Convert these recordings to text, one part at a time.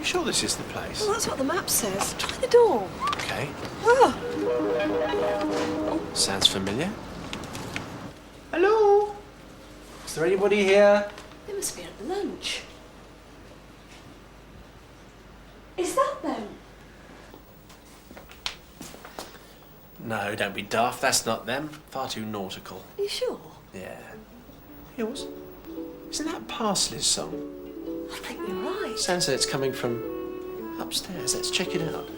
You sure this is the place? Well, that's what the map says. Try the door. Okay. Ah. Sounds familiar. Hello? Is there anybody here? They must be at lunch. Is that them? No, don't be daft. That's not them. Far too nautical. Are you sure? Yeah. Yours? Isn't that Parsley's song? I think you're right. Sounds like it's coming from upstairs. Let's check it out.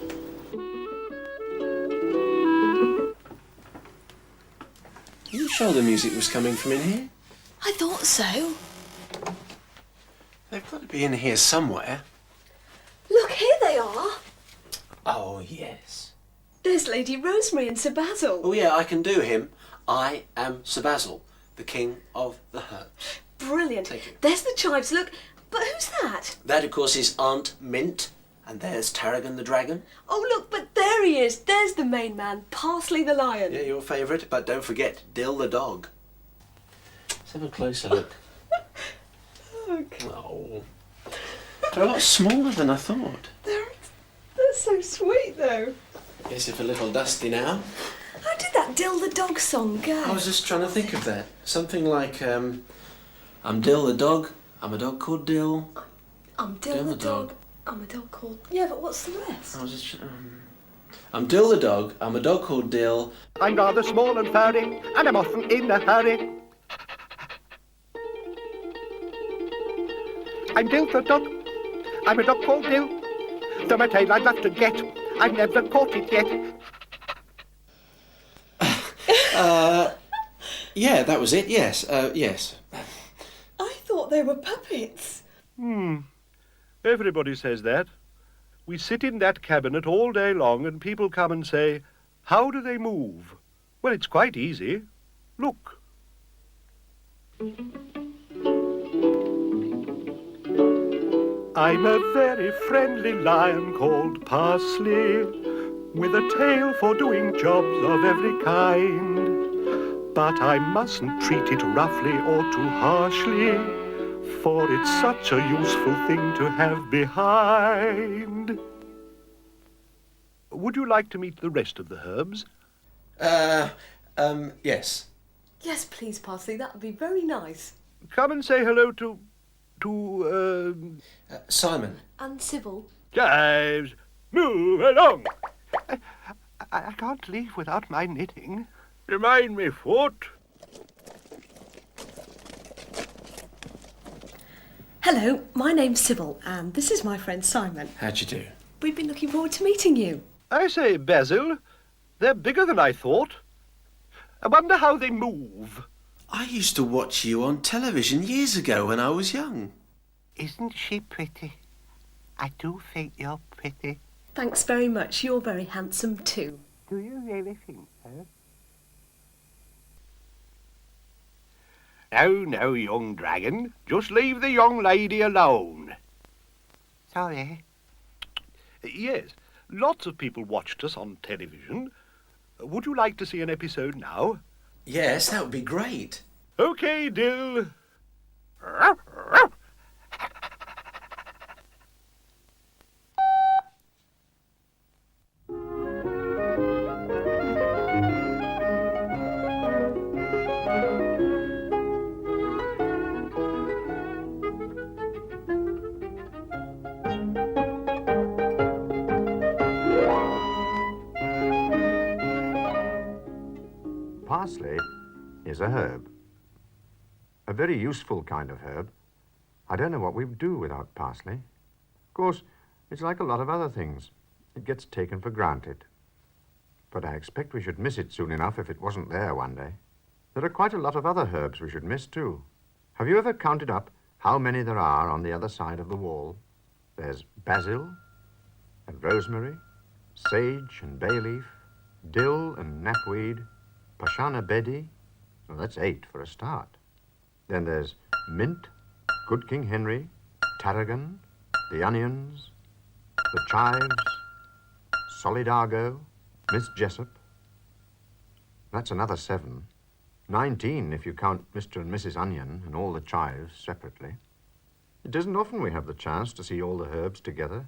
Are you sure the music was coming from in here? I thought so. They've got to be in here somewhere. Look, here they are. Oh, yes. There's Lady Rosemary and Sir Basil. Oh, yeah, I can do him. I am Sir Basil, the king of the herbs. Brilliant. Thank you. There's the chives, look. But who's that? That, of course, is Aunt Mint. And there's Tarragon the dragon. Oh, look, but there he is. There's the main man, Parsley the lion. Yeah, your favourite. But don't forget Dill the dog. Let's have a closer look. Look. Oh. They're a lot smaller than I thought. They're so sweet, though. Guess if a little dusty now. How did that Dill the dog song go? I was just trying to think of that. Something like, I'm Dill the dog. I'm a dog called Dill. I'm Dill the dog. I'm a dog called... Yeah, but what's the rest? I was just... I'm Dill the dog. I'm a dog called Dill. I'm rather small and furry, and I'm often in a hurry. I'm Dill the dog. I'm a dog called Dill. Though my tail I'd love to get, I've never caught it yet. Yeah, that was it. Yes, yes. I thought they were puppets. Everybody says that. We sit in that cabinet all day long and people come and say, how do they move? Well, it's quite easy. Look. I'm a very friendly lion called Parsley, with a tail for doing jobs of every kind. But I mustn't treat it roughly or too harshly, for it's such a useful thing to have behind. Would you like to meet the rest of the herbs? Yes. Yes, please, Parsley. That would be very nice. Come and say hello to Simon. And Sybil. Chives, move along. I can't leave without my knitting. Remind me, foot. Hello, my name's Sybil, and this is my friend Simon. How'd you do? We've been looking forward to meeting you. I say, Basil, they're bigger than I thought. I wonder how they move. I used to watch you on television years ago when I was young. Isn't she pretty? I do think you're pretty. Thanks very much. You're very handsome too. Do you really think so? No, young dragon. Just leave the young lady alone. Sorry. Yes, lots of people watched us on television. Would you like to see an episode now? Yes, that would be great. OK, Dill. Parsley is a herb. A very useful kind of herb. I don't know what we'd do without parsley. Of course, it's like a lot of other things. It gets taken for granted. But I expect we should miss it soon enough if it wasn't there one day. There are quite a lot of other herbs we should miss too. Have you ever counted up how many there are on the other side of the wall? There's basil and rosemary, sage and bay leaf, dill and knapweed, Pashana Bedi. Well, that's 8 for a start. Then there's mint, good King Henry, tarragon, the onions, the chives, solidago, Miss Jessup. That's another 7. 19 if you count Mr. and Mrs. Onion and all the chives separately. It isn't often we have the chance to see all the herbs together.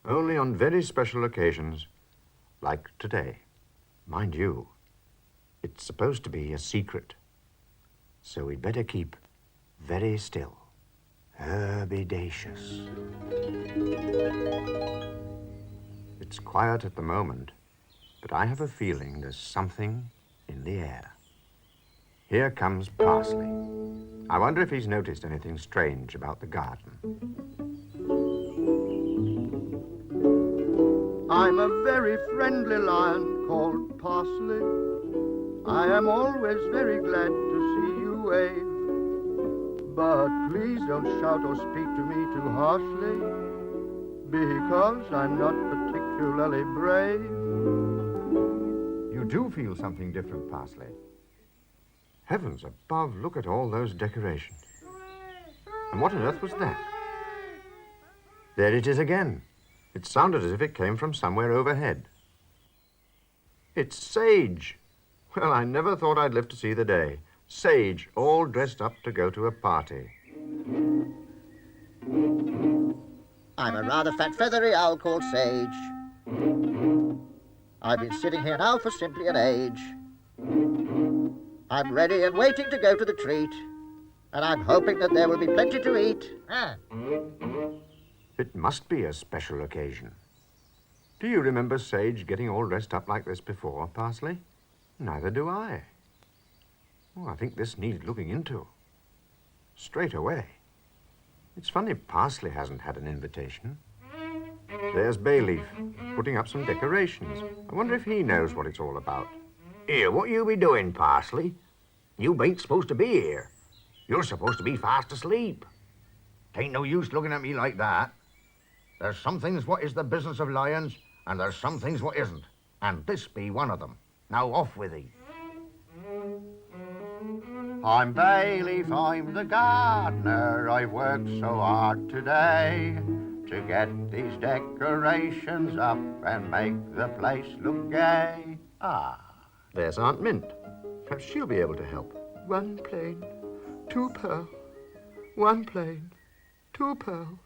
Only on very special occasions, like today. Mind you, it's supposed to be a secret, so we'd better keep very still. Herbidaceous. It's quiet at the moment, but I have a feeling there's something in the air. Here comes Parsley. I wonder if he's noticed anything strange about the garden. I'm a very friendly lion called Parsley. I am always very glad to see you wave. But please don't shout or speak to me too harshly, because I'm not particularly brave. You do feel something different, Parsley. Heavens above, look at all those decorations. And what on earth was that? There it is again. It sounded as if it came from somewhere overhead. It's Sage. Well, I never thought I'd live to see the day. Sage, all dressed up to go to a party. I'm a rather fat, feathery owl called Sage. I've been sitting here now for simply an age. I'm ready and waiting to go to the treat, and I'm hoping that there will be plenty to eat. It must be a special occasion. Do you remember Sage getting all dressed up like this before, Parsley? Neither do I. Oh, I think this needs looking into. Straight away. It's funny Parsley hasn't had an invitation. There's Bayleaf, putting up some decorations. I wonder if he knows what it's all about. Here, what you be doing, Parsley? You ain't supposed to be here. You're supposed to be fast asleep. Tain't no use looking at me like that. There's some things what is the business of lions, and there's some things what isn't. And this be one of them. Now off with thee. I'm Bayleaf, I'm the gardener. I've worked so hard today to get these decorations up and make the place look gay. There's Aunt Mint. Perhaps she'll be able to help. 1 plain, 2 pearl. 1 plain, 2 pearl.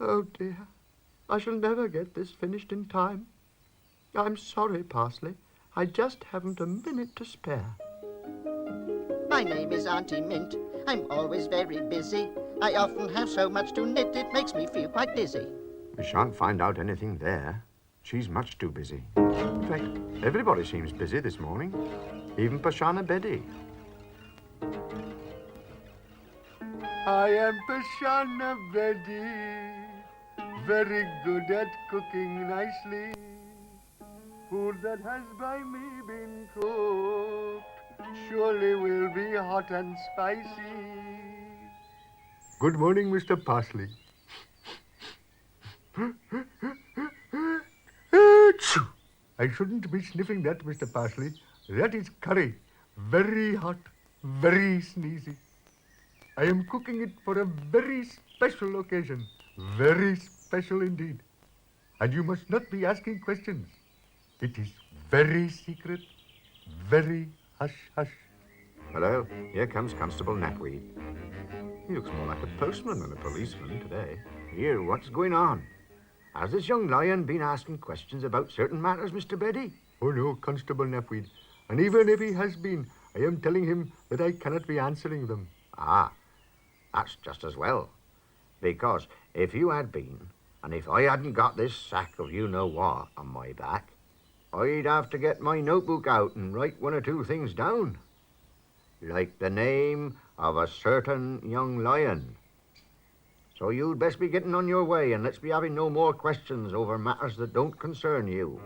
Oh dear, I shall never get this finished in time. I'm sorry, Parsley. I just haven't a minute to spare. My name is Auntie Mint. I'm always very busy. I often have so much to knit, it makes me feel quite dizzy. We shan't find out anything there. She's much too busy. In fact, everybody seems busy this morning. Even Pashana Bedi. I am Pashana Bedi, very good at cooking nicely. Food that has by me been cooked surely will be hot and spicy. Good morning, Mr. Parsley. I shouldn't be sniffing that, Mr. Parsley. That is curry. Very hot, very sneezy. I am cooking it for a very special occasion. Very special indeed. And you must not be asking questions. It is very secret, very hush-hush. Hello, here comes Constable Knapweed. He looks more like a postman than a policeman today. Here, what's going on? Has this young lion been asking questions about certain matters, Mr. Beddy? Oh no, Constable Knapweed. And even if he has been, I am telling him that I cannot be answering them. That's just as well. Because if you had been, and if I hadn't got this sack of you-know-what on my back, I'd have to get my notebook out and write 1 or 2 things down. Like the name of a certain young lion. So you'd best be getting on your way, and let's be having no more questions over matters that don't concern you.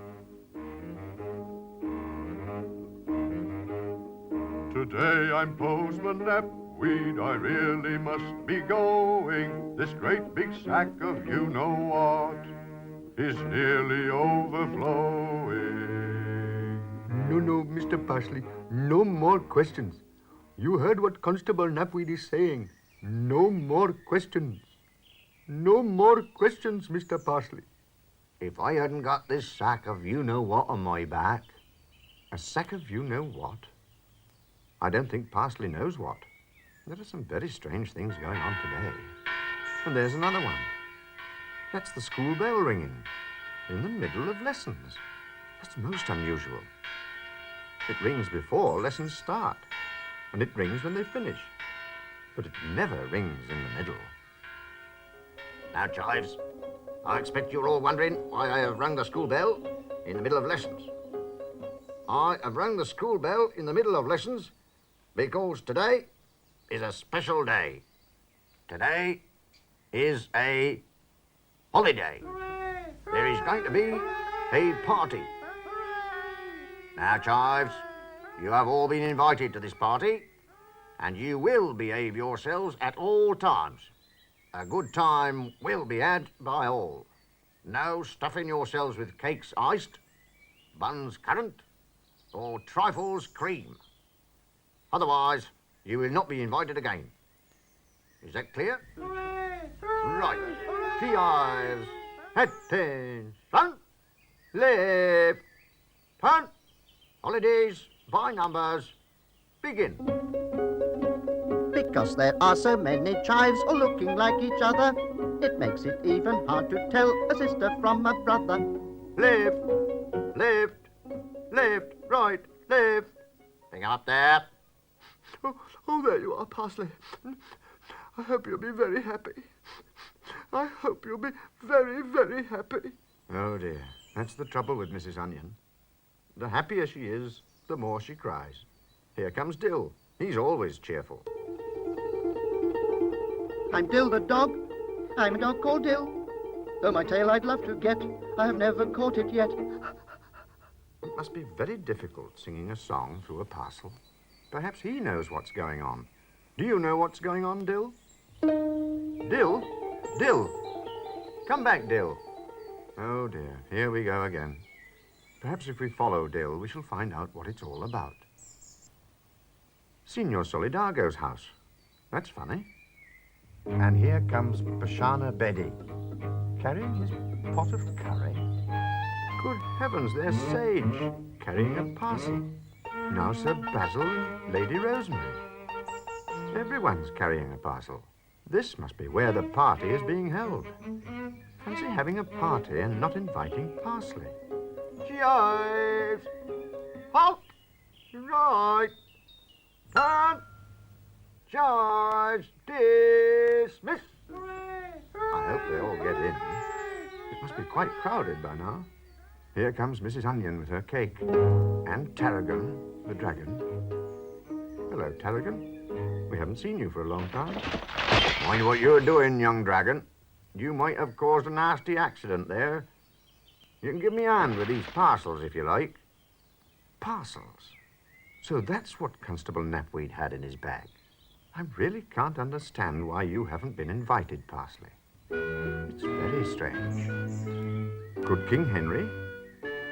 Today I'm Postman Knapweed, I really must be going. This great big sack of you-know-what is nearly overflowing. No, Mr. Parsley, no more questions. You heard what Constable Knapweed is saying. No more questions. No more questions, Mr. Parsley. If I hadn't got this sack of you-know-what on my back... A sack of you-know-what? I don't think Parsley knows what. There are some very strange things going on today. And there's another one. That's the school bell ringing in the middle of lessons. That's most unusual. It rings before lessons start, and it rings when they finish. But it never rings in the middle. Now, Chives, I expect you're all wondering why I have rung the school bell in the middle of lessons. I have rung the school bell in the middle of lessons because today is a special day. Today is a holiday. There is going to be a party. Now, Chives, you have all been invited to this party, and you will behave yourselves at all times. A good time will be had by all. No stuffing yourselves with cakes iced, buns currant, or trifles cream. Otherwise, you will not be invited again. Is that clear? Right. Chives. Attention. Left. Turn. Holidays by numbers. Begin. Because there are so many chives all looking like each other, it makes it even hard to tell a sister from a brother. Left. Left. Left. Right. Left. Pick up there. Oh, there you are, Parsley. I hope you'll be very happy. I hope you'll be very, very happy. Oh, dear. That's the trouble with Mrs. Onion. The happier she is, the more she cries. Here comes Dill. He's always cheerful. I'm Dill the dog. I'm a dog called Dill. Though my tail I'd love to get, I have never caught it yet. It must be very difficult singing a song through a parcel. Perhaps he knows what's going on. Do you know what's going on, Dill? Dill? Dill! Come back, Dill. Oh, dear. Here we go again. Perhaps if we follow Dill, we shall find out what it's all about. Signor Solidago's house. That's funny. And here comes Bashana Bedi, carrying his pot of curry. Good heavens, there's Sage, carrying a parcel. Now Sir Basil and Lady Rosemary. Everyone's carrying a parcel. This must be where the party is being held. Fancy having a party and not inviting Parsley. Chives. Halt. Right. Turn. Chives. Dismiss. I hope they all get in. It must be quite crowded by now. Here comes Mrs. Onion with her cake. And Tarragon, the dragon. Hello, Tarragon. We haven't seen you for a long time. Mind what you're doing, young dragon. You might have caused a nasty accident there. You can give me a hand with these parcels if you like. Parcels. So that's what Constable Knapweed had in his bag. I really can't understand why you haven't been invited, Parsley. It's very strange. Good King Henry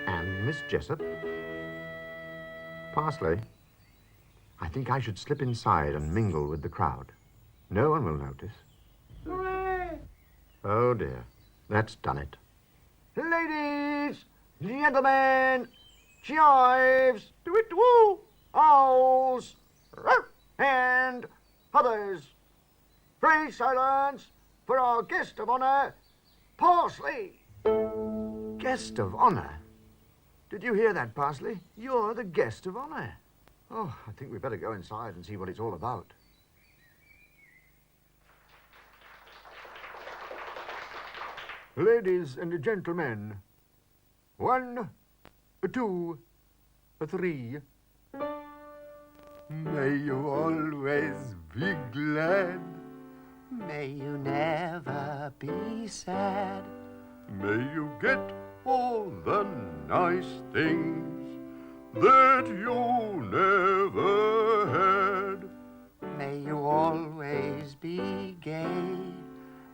and Miss Jessup. Parsley, I think I should slip inside and mingle with the crowd. No one will notice. Oh, dear. That's done it. Ladies, gentlemen, chives, do-it-woo, owls, and others. Pray silence for our guest of honor, Parsley. Guest of honor? Did you hear that, Parsley? You're the guest of honor. Oh, I think we'd better go inside and see what it's all about. Ladies and gentlemen, 1, 2, 3. May you always be glad. May you never be sad. May you get all the nice things that you never had. May you always be gay.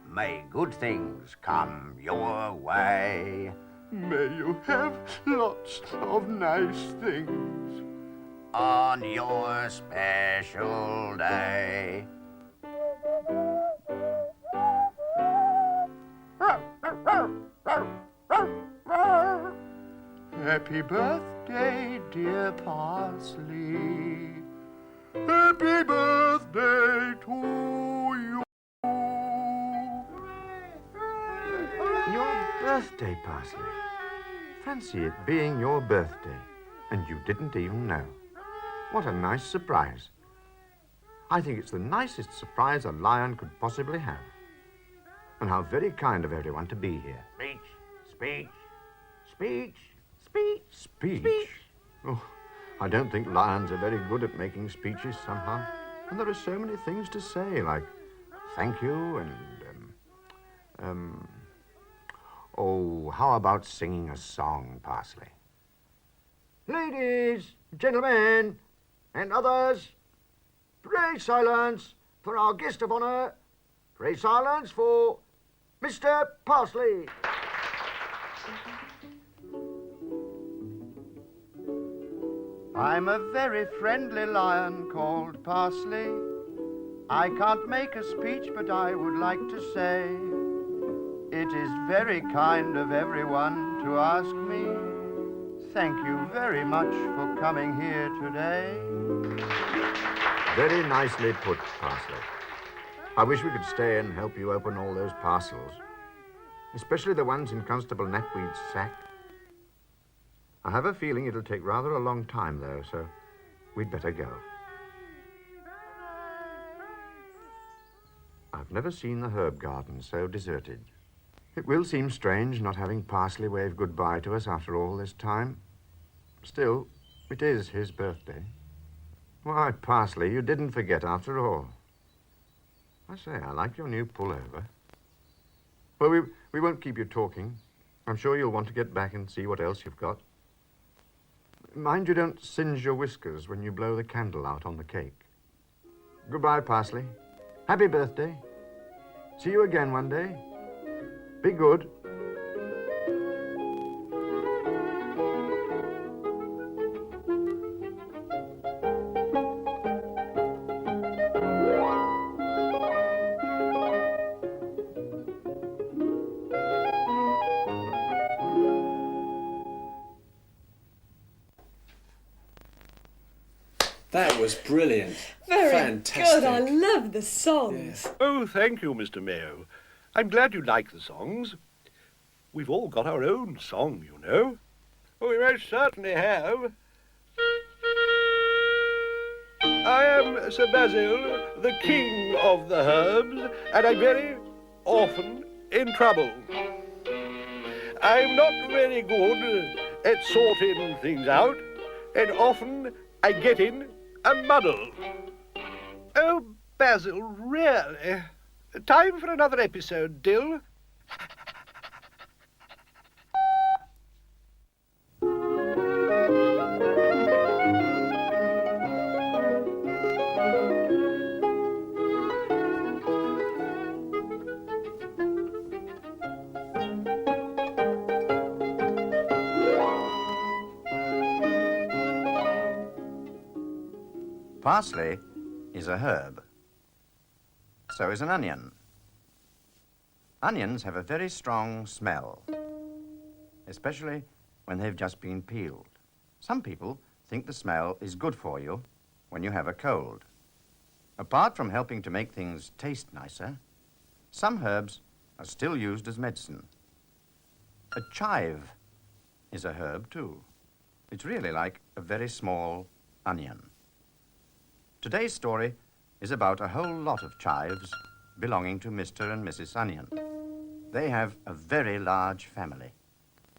May good things come your way. May you have lots of nice things On your special day. Happy birthday, dear Parsley. Happy birthday to you. birthday, Parsley. Fancy it being your birthday, and you didn't even know. What a nice surprise. I think it's the nicest surprise a lion could possibly have. And how very kind of everyone to be here. Speech, speech, speech, speech, Speech? speech. Oh, I don't think lions are very good at making speeches somehow. And there are so many things to say, like thank you and, oh, how about singing a song, Parsley? Ladies, gentlemen, and others, pray silence for our guest of honor. Pray silence for Mr. Parsley. I'm a very friendly lion called Parsley. I can't make a speech, but I would like to say it is very kind of everyone to ask me. Thank you very much for coming here today. Very nicely put, Parsley. I wish we could stay and help you open all those parcels, especially the ones in Constable Knapweed's sack. I have a feeling it'll take rather a long time, though, so we'd better go. I've never seen the herb garden so deserted. It will seem strange not having Parsley wave goodbye to us after all this time. Still, it is his birthday. Why, Parsley, you didn't forget after all. I say, I like your new pullover. Well, we won't keep you talking. I'm sure you'll want to get back and see what else you've got. Mind you don't singe your whiskers when you blow the candle out on the cake. Goodbye, Parsley. Happy birthday. See you again one day. Be good. That was brilliant. Very Fantastic. good. I love the songs. Yes. Oh, thank you, Mr. Mayo. I'm glad you like the songs. We've all got our own song, you know. Oh, we most certainly have. I am Sir Basil, the king of the herbs, and I'm very often in trouble. I'm not very good at sorting things out, and often I get in a muddle. Oh, Basil, really? Time for another episode, Dill. Parsley is a herb. So is an onion. Onions have a very strong smell, especially when they've just been peeled. Some people think the smell is good for you when you have a cold. Apart from helping to make things taste nicer, some herbs are still used as medicine. A chive is a herb too. It's really like a very small onion. Today's story is about a whole lot of chives belonging to Mr. and Mrs. Onion. They have a very large family.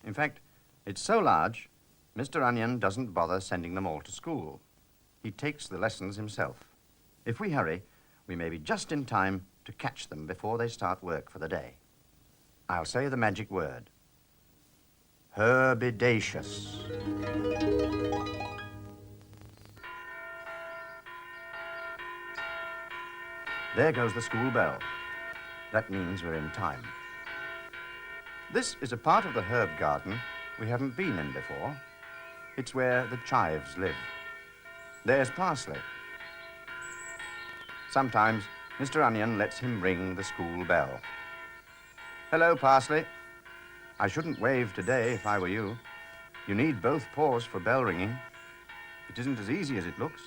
In fact, it's so large, Mr. Onion doesn't bother sending them all to school. He takes the lessons himself. If we hurry, we may be just in time to catch them before they start work for the day. I'll say the magic word. Herbidaceous. There goes the school bell. That means we're in time. This is a part of the herb garden we haven't been in before. It's where the chives live. There's Parsley. Sometimes Mr. Onion lets him ring the school bell. Hello, Parsley. I shouldn't wave today if I were you. You need both paws for bell ringing. It isn't as easy as it looks.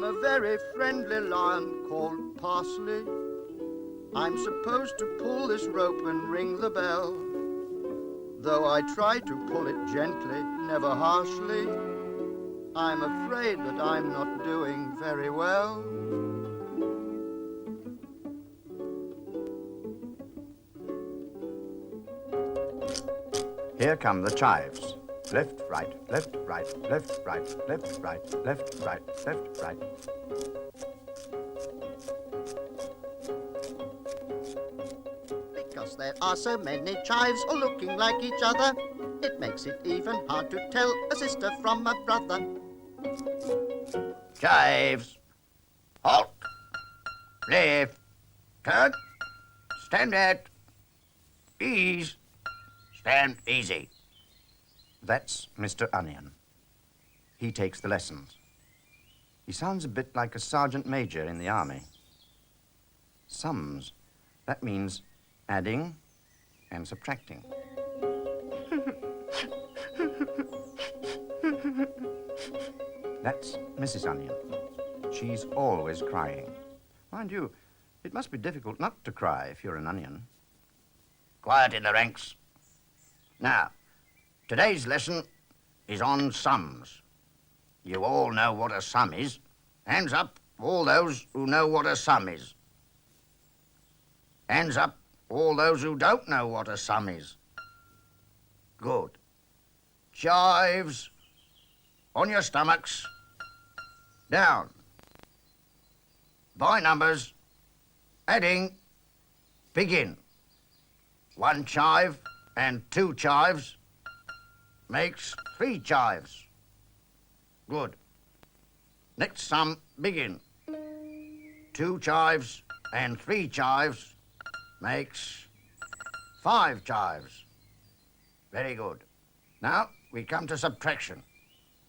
I'm a very friendly lion called Parsley. I'm supposed to pull this rope and ring the bell. Though I try to pull it gently, never harshly, I'm afraid that I'm not doing very well. Here come the chives. Left, right, left, right, left, right, left, right, left, right, left, right. Because there are so many chives all looking like each other, it makes it even hard to tell a sister from a brother. Chives. Halt. Left. Turn. Stand at. Ease. Stand easy. That's Mr. Onion. He takes the lessons. He sounds a bit like a sergeant major in the army. Sums. That means adding and subtracting. That's Mrs. Onion. She's always crying. Mind you, it must be difficult not to cry if you're an onion. Quiet in the ranks. Now, today's lesson is on sums. You all know what a sum is. Hands up, all those who know what a sum is. Hands up, all those who don't know what a sum is. Good. Chives. On your stomachs. Down. By numbers. Adding. Begin. 1 chive and 2 chives makes 3 chives. Good. Next sum, begin. 2 chives and 3 chives makes 5 chives. Very good. Now we come to subtraction.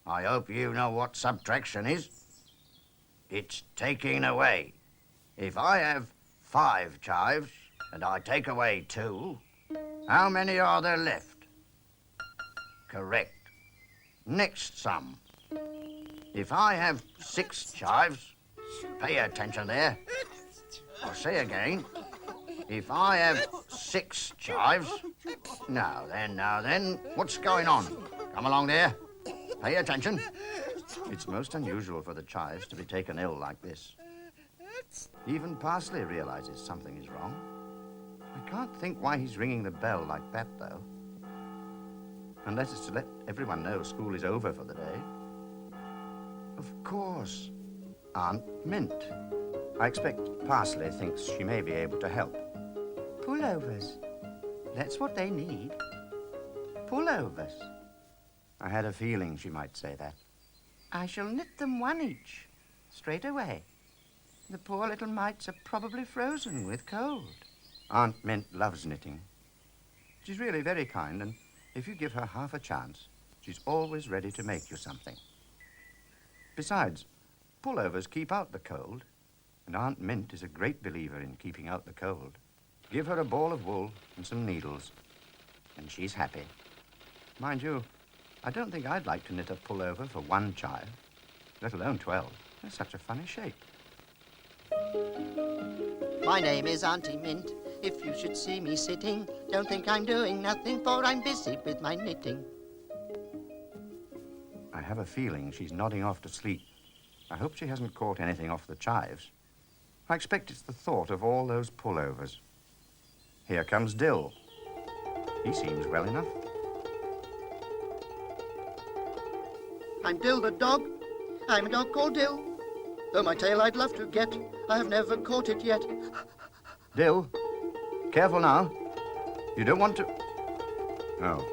I hope you know what subtraction is. It's taking away. If I have 5 chives and I take away 2, how many are there left? Correct. Next sum. If I have 6 chives, pay attention there. I'll say again. If I have 6 chives, now then, what's going on? Come along there. Pay attention. It's most unusual for the chives to be taken ill like this. Even Parsley realizes something is wrong. I can't think why he's ringing the bell like that, though. Unless it's to let everyone know school is over for the day. Of course, Aunt Mint. I expect Parsley thinks she may be able to help. Pullovers. That's what they need. Pullovers. I had a feeling she might say that. I shall knit them 1 each, straight away. The poor little mites are probably frozen with cold. Aunt Mint loves knitting. She's really very kind, and if you give her half a chance, she's always ready to make you something. Besides, pullovers keep out the cold, and Aunt Mint is a great believer in keeping out the cold. Give her a ball of wool and some needles, and she's happy. Mind you, I don't think I'd like to knit a pullover for 1 child, let alone 12. They're such a funny shape. My name is Auntie Mint. If you should see me sitting, don't think I'm doing nothing, for I'm busy with my knitting. I have a feeling she's nodding off to sleep. I hope she hasn't caught anything off the chives. I expect it's the thought of all those pullovers. Here comes Dill. He seems well enough. I'm Dill the dog. I'm a dog called Dill. Though my tail I'd love to get, I have never caught it yet. Dill, careful now. You don't want to... Oh,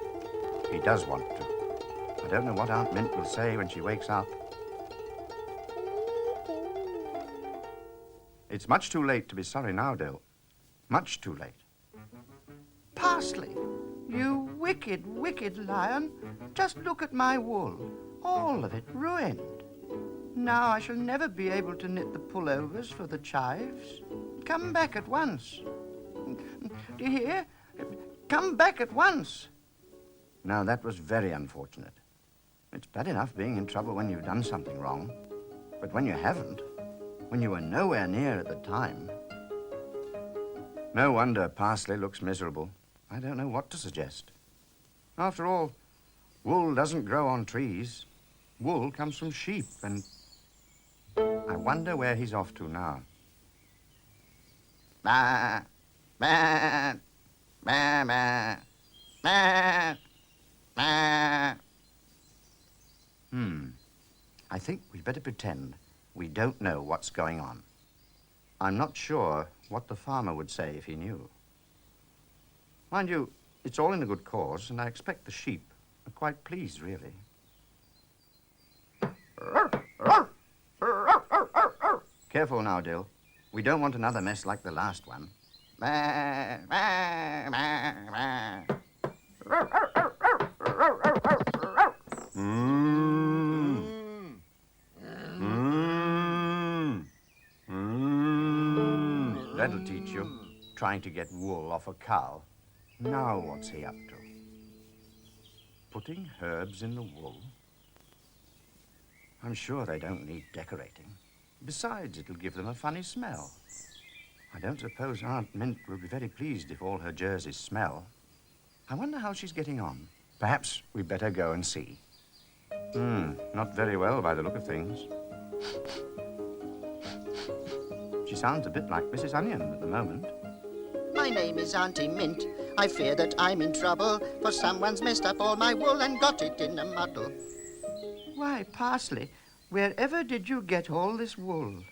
he does want to. I don't know what Aunt Mint will say when she wakes up. It's much too late to be sorry now, Dill. Much too late. Parsley, you wicked, wicked lion. Just look at my wool. All of it ruined. Now I shall never be able to knit the pullovers for the chives. Come back at once. Do you hear? Come back at once. Now, that was very unfortunate. It's bad enough being in trouble when you've done something wrong. But when you haven't, when you were nowhere near at the time... No wonder Parsley looks miserable. I don't know what to suggest. After all, wool doesn't grow on trees. Wool comes from sheep, and I wonder where he's off to now. Bah, bah, bah, bah, bah, bah. I think we'd better pretend we don't know what's going on. I'm not sure what the farmer would say if he knew. Mind you, it's all in a good cause, and I expect the sheep are quite pleased, really. Careful now, Dill. We don't want another mess like the last one. That'll teach you. Trying to get wool off a cow. Now what's he up to? Putting herbs in the wool? I'm sure they don't need decorating. Besides, it'll give them a funny smell. I don't suppose Aunt Mint will be very pleased if all her jerseys smell. I wonder how she's getting on. Perhaps we'd better go and see. Not very well by the look of things. She sounds a bit like Mrs. Onion at the moment. My name is Auntie Mint. I fear that I'm in trouble, for someone's messed up all my wool and got it in a muddle. Why, Parsley, wherever did you get all this wool?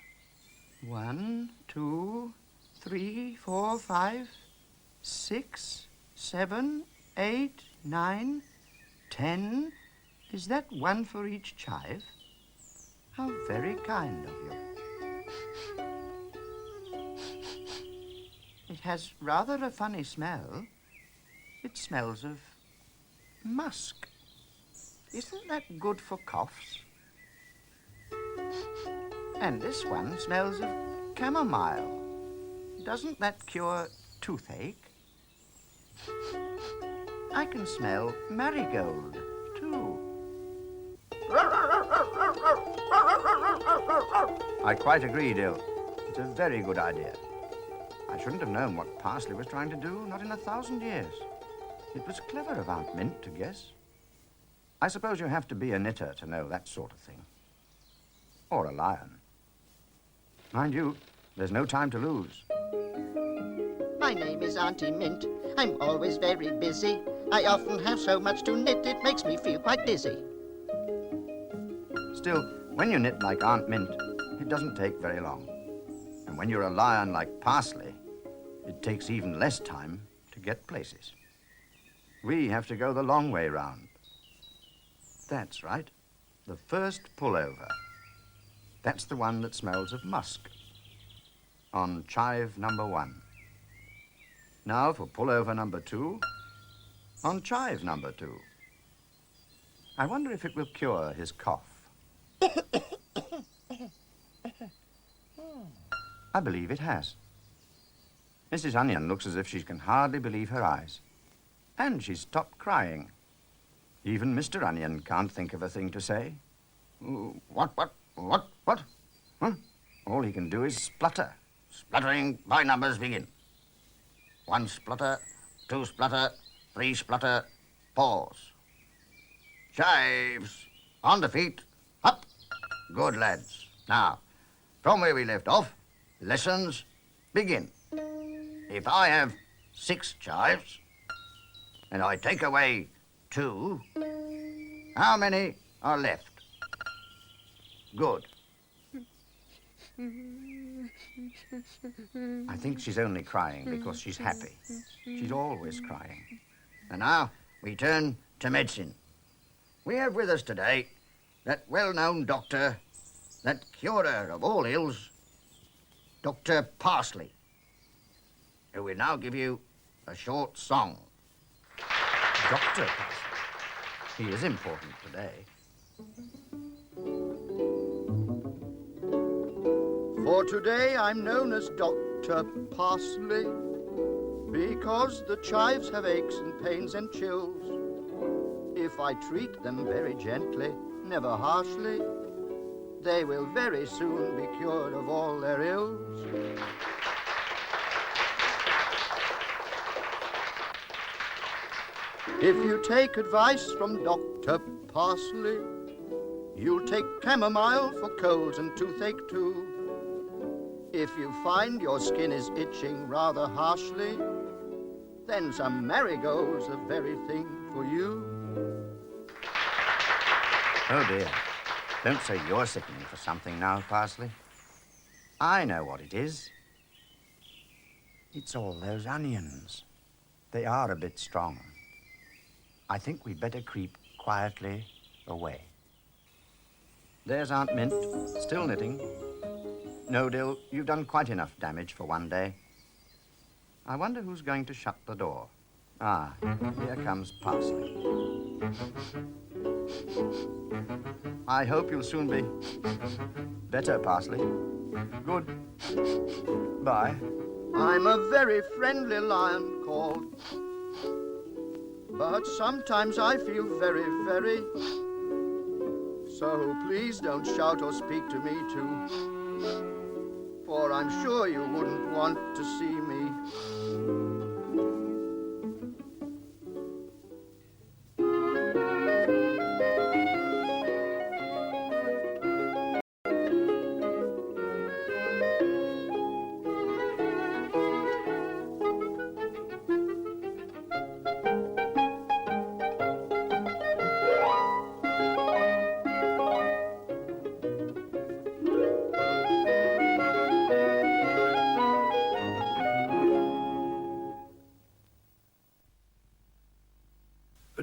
1, 2, 3, 4, 5, 6, 7, 8, 9, 10. Is that one for each chive? How very kind of you. It has rather a funny smell. It smells of musk. Isn't that good for coughs? And this one smells of chamomile. Doesn't that cure toothache? I can smell marigold, too. I quite agree, Dill. It's a very good idea. I shouldn't have known what Parsley was trying to do, not in 1,000 years. It was clever of Aunt Mint to guess. I suppose you have to be a knitter to know that sort of thing. Or a lion. Mind you, there's no time to lose. My name is Auntie Mint. I'm always very busy. I often have so much to knit, it makes me feel quite dizzy. Still, when you knit like Aunt Mint, it doesn't take very long. And when you're a lion like Parsley, it takes even less time to get places. We have to go the long way round. That's right, the first pullover. That's the one that smells of musk. On chive number 1. Now for pullover number 2, on chive number 2. I wonder if it will cure his cough. I believe it has. Mrs. Onion looks as if she can hardly believe her eyes. And she's stopped crying. Even Mr. Onion can't think of a thing to say. What? Huh? All he can do is splutter. Spluttering by numbers begin. 1 splutter, 2 splutter, 3 splutter, pause. Chives, on the feet, up. Good lads. Now, from where we left off, lessons begin. If I have 6 chives, and I take away 2, how many are left? Good. I think she's only crying because she's happy. She's always crying. And now we turn to medicine. We have with us today that well-known doctor, that curer of all ills, Dr. Parsley, who will now give you a short song. Dr. Parsley. He is important today. For today I'm known as Dr. Parsley, because the chives have aches and pains and chills. If I treat them very gently, never harshly, they will very soon be cured of all their ills. If you take advice from Dr. Parsley, you'll take chamomile for colds and toothache too. If you find your skin is itching rather harshly, then some marigold's the very thing for you. Oh dear. Don't say you're sickening for something now, Parsley. I know what it is. It's all those onions. They are a bit strong. I think we'd better creep quietly away. There's Aunt Mint, still knitting. No, Dill, you've done quite enough damage for one day. I wonder who's going to shut the door. Ah, here comes Parsley. I hope you'll soon be better, Parsley. Good. Bye. I'm a very friendly lion called, but sometimes I feel very, very. So please don't shout or speak to me too, for I'm sure you wouldn't want to see me.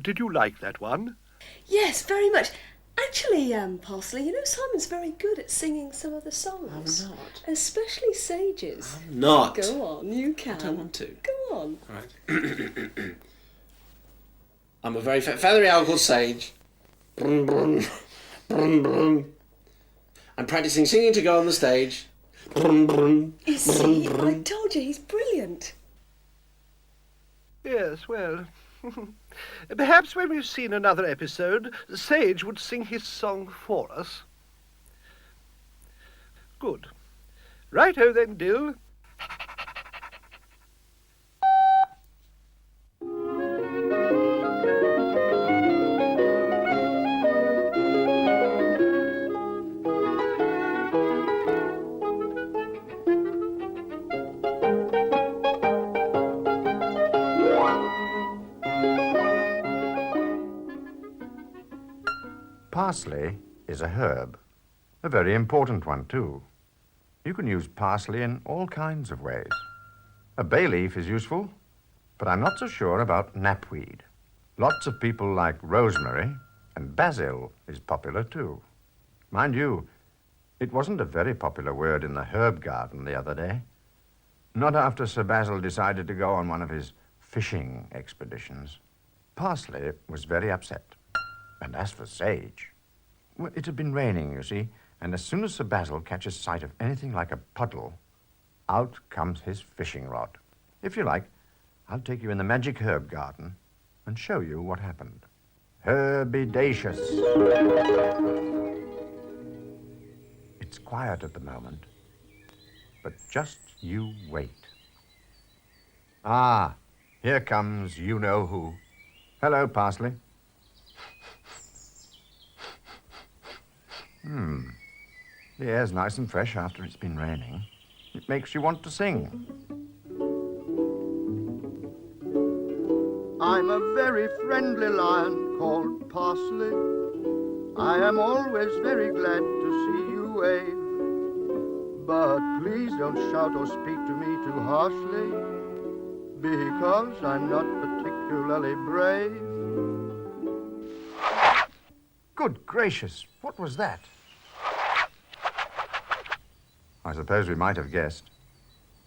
Did you like that one? Yes, very much. Actually, Parsley, you know Simon's very good at singing some of the songs. I'm not. Especially Sage's. I'm not. Go on, you can. I don't want to. Go on. Right. I'm a very feathery owl called Sage. Brum, brum, brum, brum. I'm practicing singing to go on the stage. Brum, brum, Is brum, he? brum. I told you, he's brilliant. Yes, well, perhaps when we've seen another episode, Sage would sing his song for us. Good. Righto then, Dill. Parsley is a herb, a very important one too. You can use parsley in all kinds of ways. A bay leaf is useful, but I'm not so sure about knapweed. Lots of people like rosemary, and basil is popular too. Mind you, it wasn't a very popular word in the herb garden the other day. Not after Sir Basil decided to go on one of his fishing expeditions. Parsley was very upset. And as for sage, well, it had been raining, you see, and as soon as Sir Basil catches sight of anything like a puddle, out comes his fishing rod. If you like, I'll take you in the magic herb garden and show you what happened. Herbidaceous. It's quiet at the moment, but just you wait. Ah, here comes you-know-who. Hello, Parsley. The air's nice and fresh after it's been raining. It makes you want to sing. I'm a very friendly lion called Parsley. I am always very glad to see you wave. But please don't shout or speak to me too harshly, because I'm not particularly brave. Good gracious, what was that? I suppose we might have guessed.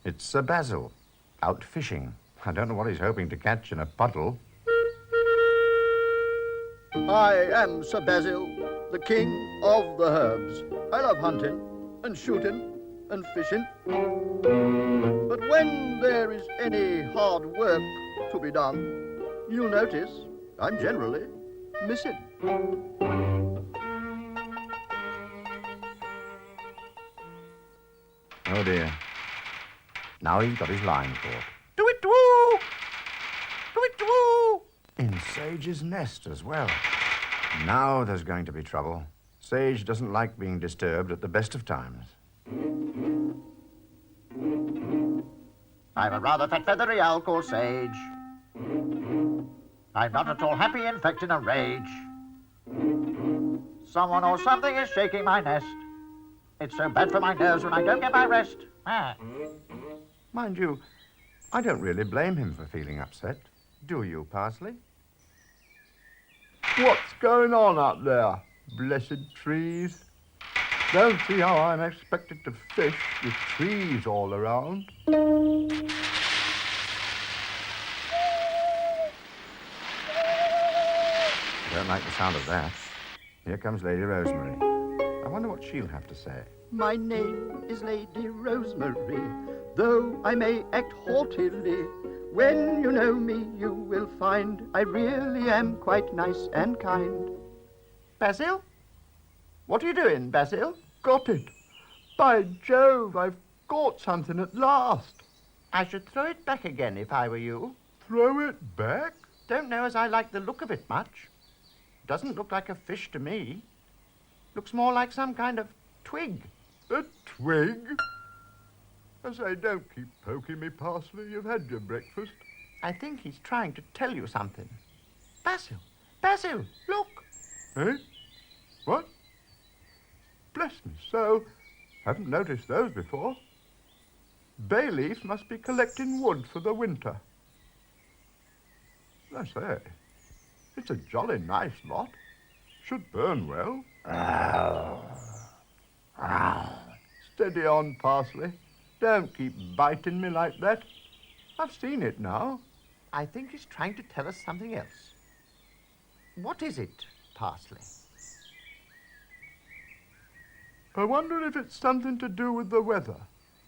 It's Sir Basil, out fishing. I don't know what he's hoping to catch in a puddle. I am Sir Basil, the king of the herbs. I love hunting and shooting and fishing. But when there is any hard work to be done, you'll notice I'm generally missing. Oh dear. Now he's got his line caught. Do it, woo! Do it, woo! In Sage's nest as well. Now there's going to be trouble. Sage doesn't like being disturbed at the best of times. I'm a rather fat feathery owl called Sage. I'm not at all happy, in fact, in a rage. Someone or something is shaking my nest. It's so bad for my nerves when I don't get my rest. Mind you, I don't really blame him for feeling upset. Do you, Parsley? What's going on up there, blessed trees? Don't see how I'm expected to fish with trees all around. I don't like the sound of that. Here comes Lady Rosemary. I wonder what she'll have to say. My name is Lady Rosemary, though I may act haughtily. When you know me, you will find I really am quite nice and kind. Basil? What are you doing, Basil? Got it. By Jove, I've caught something at last. I should throw it back again if I were you. Throw it back? Don't know as I like the look of it much. Doesn't look like a fish to me. Looks more like some kind of twig. A twig? I say, don't keep poking me, Parsley. You've had your breakfast. I think he's trying to tell you something. Basil! Basil! Look! Eh? What? Bless me so. Haven't noticed those before. Bay leaf must be collecting wood for the winter. I say, it's a jolly nice lot. Should burn well. Steady on, Parsley. Don't keep biting me like that. I've seen it now. I think he's trying to tell us something else. What is it, Parsley? I wonder if it's something to do with the weather.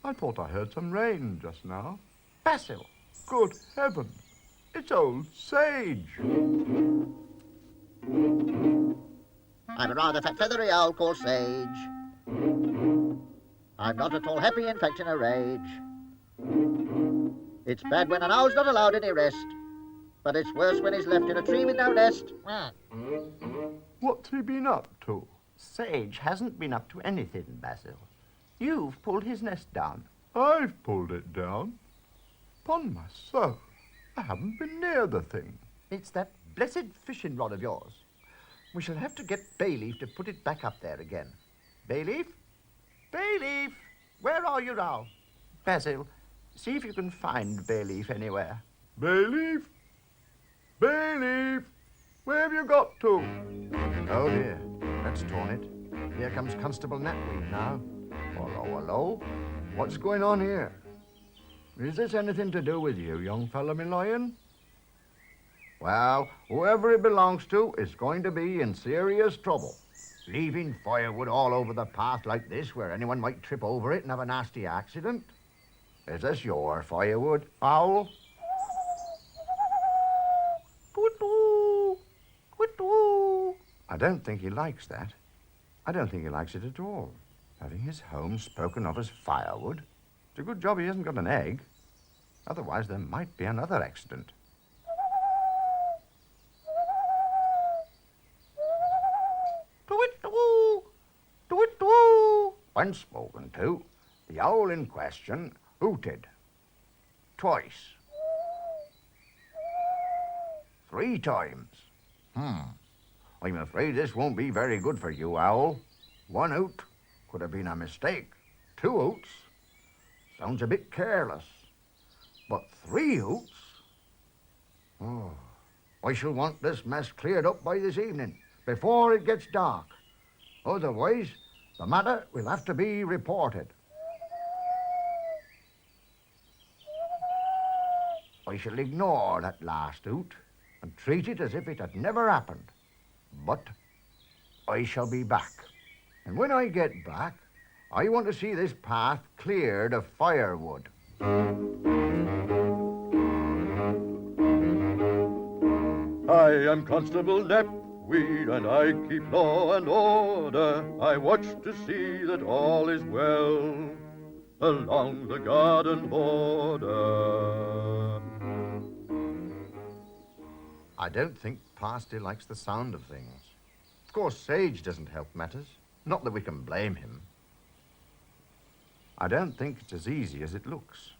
I thought I heard some rain just now. Basil! Good heavens! It's old Sage. I'm a rather fat feathery owl called Sage. I'm not at all happy, in fact, in a rage. It's bad when an owl's not allowed any rest, but it's worse when he's left in a tree with no nest. What's he been up to? Sage hasn't been up to anything, Basil. You've pulled his nest down. I've pulled it down. 'Pon my soul, I haven't been near the thing. It's that blessed fishing rod of yours. We shall have to get Bayleaf to put it back up there again. Bayleaf? Bayleaf! Where are you now? Basil, see if you can find Bayleaf anywhere. Bayleaf? Bayleaf! Where have you got to? Oh dear, that's torn it. Here comes Constable Knapweed now. Hello, hello. What's going on here? Is this anything to do with you, young fellow, me lion? Well, whoever it belongs to is going to be in serious trouble. Leaving firewood all over the path like this where anyone might trip over it and have a nasty accident. Is this your firewood, owl? Toot-toot! Toot-toot! I don't think he likes that. I don't think he likes it at all. Having his home spoken of as firewood. It's a good job he hasn't got an egg. Otherwise there might be another accident. Toot-toot! Toot-toot! When spoken to, the owl in question hooted. Twice. 3 times. I'm afraid this won't be very good for you, owl. 1 hoot could have been a mistake. 2 hoots sounds a bit careless. But 3 hoots? Oh, I shall want this mess cleared up by this evening, before it gets dark. Otherwise, the matter will have to be reported. I shall ignore that last hoot and treat it as if it had never happened. But I shall be back. And when I get back, I want to see this path cleared of firewood. I am Constable Knapweed, and I keep law and order. I watch to see that all is well along the garden border. I don't think Parsley likes the sound of things. Of course, Sage doesn't help matters. Not that we can blame him. I don't think it's as easy as it looks.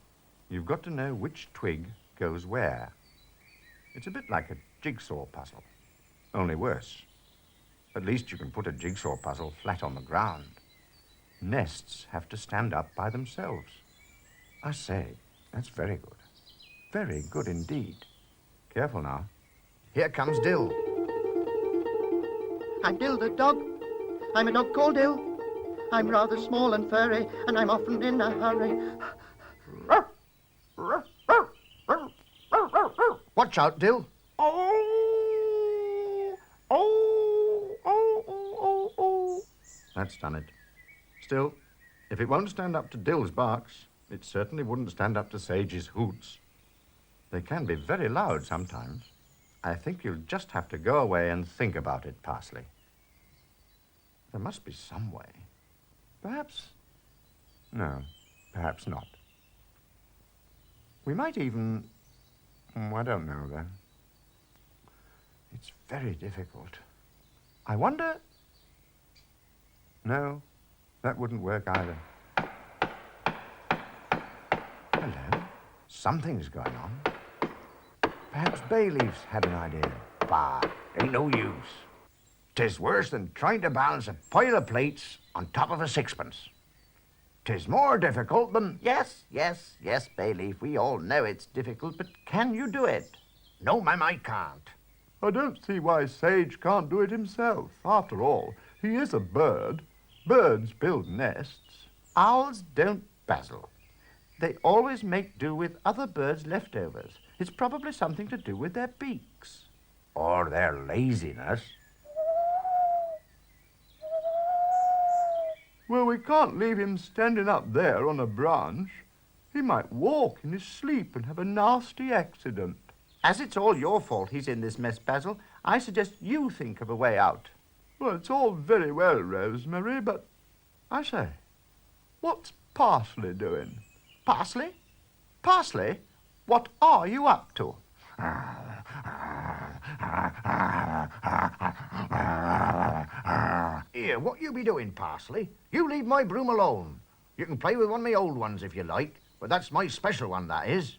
You've got to know which twig goes where. It's a bit like a jigsaw puzzle, only worse. At least you can put a jigsaw puzzle flat on the ground. Nests have to stand up by themselves. I say, that's very good. Very good indeed. Careful now. Here comes Dill. I'm Dill the dog. I'm a dog called Dill. I'm rather small and furry, and I'm often in a hurry. Watch out, Dill. That's done it. Still, if it won't stand up to Dill's barks, it certainly wouldn't stand up to Sage's hoots. They can be very loud sometimes. I think you'll just have to go away and think about it, Parsley. There must be some way. Perhaps... No, perhaps not. We might even... I don't know, then. It's very difficult. I wonder... No, that wouldn't work either. Hello. Something's going on. Perhaps Bayleaf's had an idea. Bah, ain't no use. 'Tis worse than trying to balance a pile of plates on top of a sixpence. 'Tis more difficult than... Yes, Bayleaf, we all know it's difficult, but can you do it? No, ma'am, I can't. I don't see why Sage can't do it himself. After all, he is a bird. Birds build nests. Owls don't, Basil. They always make do with other birds' leftovers. It's probably something to do with their beaks. Or their laziness. Well, we can't leave him standing up there on a branch. He might walk in his sleep and have a nasty accident. As it's all your fault he's in this mess, Basil, I suggest you think of a way out. Well, it's all very well, Rosemary, but I say, what's Parsley doing? Parsley? Parsley? What are you up to? Here, what you be doing, Parsley? You leave my broom alone. You can play with one of my old ones if you like, but that's my special one, that is.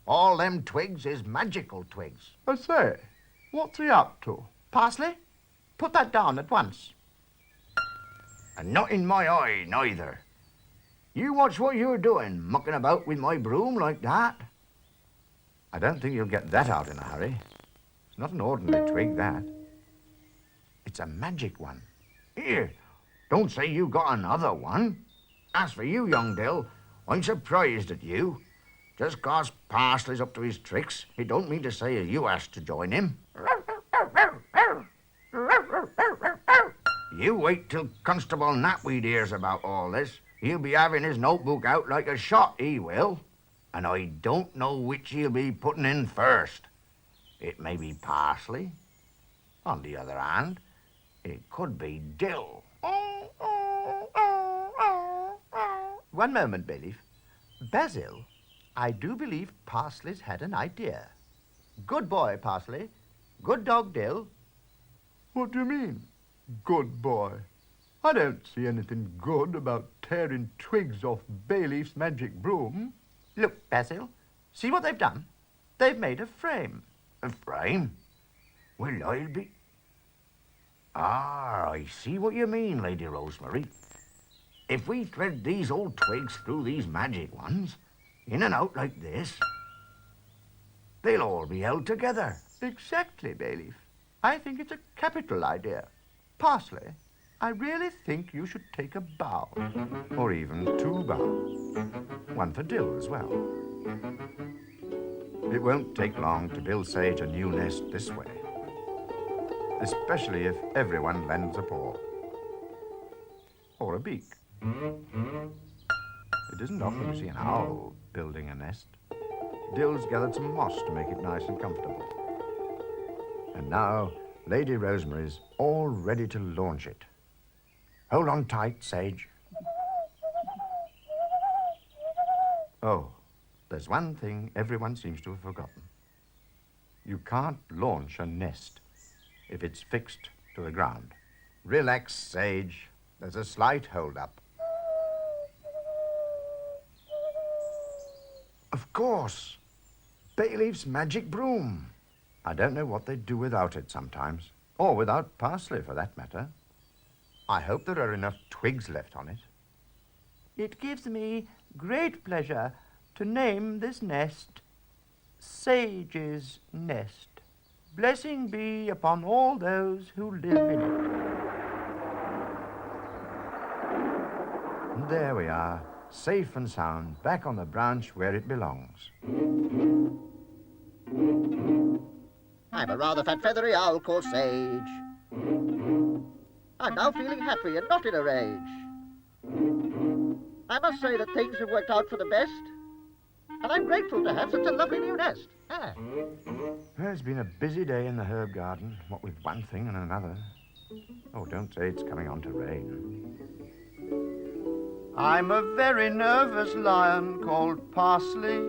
All them twigs is magical twigs. I say, what's he up to? Parsley? Put that down at once. And not in my eye, neither. You watch what you're doing, mucking about with my broom like that. I don't think you'll get that out in a hurry. It's not an ordinary twig, that. It's a magic one. Here, don't say you got another one. As for you, young Dill, I'm surprised at you. Just 'cause Parsley's up to his tricks, he don't mean to say you asked to join him. You wait till Constable Knapweed hears about all this. He'll be having his notebook out like a shot, he will. And I don't know which he'll be putting in first. It may be Parsley. On the other hand, it could be Dill. One moment, Bayleaf. Basil, I do believe Parsley's had an idea. Good boy, Parsley. Good dog, Dill. What do you mean, good boy? I don't see anything good about tearing twigs off Bayleaf's magic broom. Look, Basil, see what they've done? They've made a frame. A frame? Well, I'll be... Ah, I see what you mean, Lady Rosemary. If we thread these old twigs through these magic ones, in and out like this, they'll all be held together. Exactly, Bayleaf. I think it's a capital idea. Parsley, I really think you should take a bow. Or even 2 bows. One for Dill as well. It won't take long to build Sage a new nest this way. Especially if everyone lends a paw. Or a beak. It isn't often you see an owl building a nest. Dill's gathered some moss to make it nice and comfortable. And now, Lady Rosemary's all ready to launch it. Hold on tight, Sage. Oh, there's one thing everyone seems to have forgotten. You can't launch a nest if it's fixed to the ground. Relax, Sage. There's a slight hold-up. Of course. Bayleaf's magic broom. I don't know what they'd do without it sometimes. Or without parsley, for that matter. I hope there are enough twigs left on it. It gives me great pleasure to name this nest Sage's Nest. Blessing be upon all those who live in it. And there we are, safe and sound, back on the branch where it belongs. I'm a rather fat feathery owl called Sage. I'm now feeling happy and not in a rage. I must say that things have worked out for the best, and I'm grateful to have such a lovely new nest. Ah. Well, it's been a busy day in the herb garden, what with one thing and another. Oh, don't say it's coming on to rain. I'm a very nervous lion called Parsley.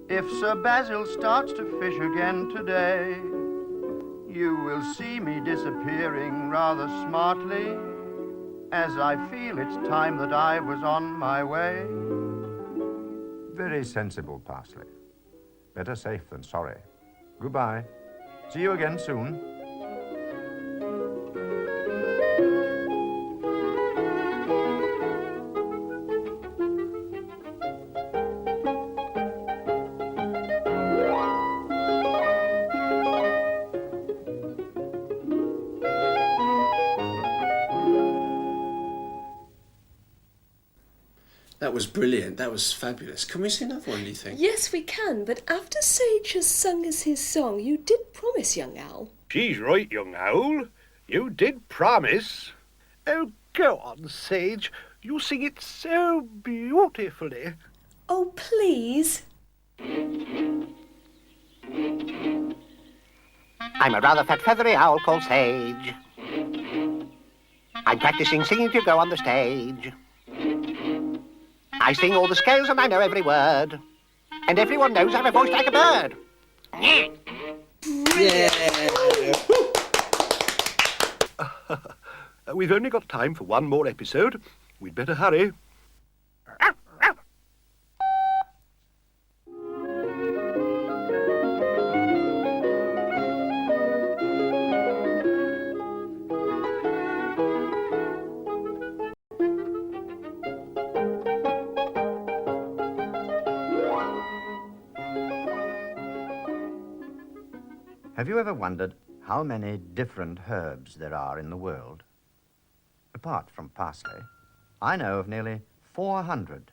If Sir Basil starts to fish again today, you will see me disappearing rather smartly, as I feel it's time that I was on my way. Very sensible, Parsley. Better safe than sorry. Goodbye. See you again soon. That was brilliant. That was fabulous. Can we see another one, do you think? Yes, we can, but after Sage has sung us his song, you did promise, young owl. She's right, young owl. You did promise. Oh, go on, Sage. You sing it so beautifully. Oh, please. I'm a rather fat feathery owl called Sage. I'm practicing singing to go on the stage. I sing all the scales and I know every word. And everyone knows I have a voice like a bird. Yeah! We've only got time for one more episode. We'd better hurry. Have you ever wondered how many different herbs there are in the world? Apart from parsley, I know of nearly 400.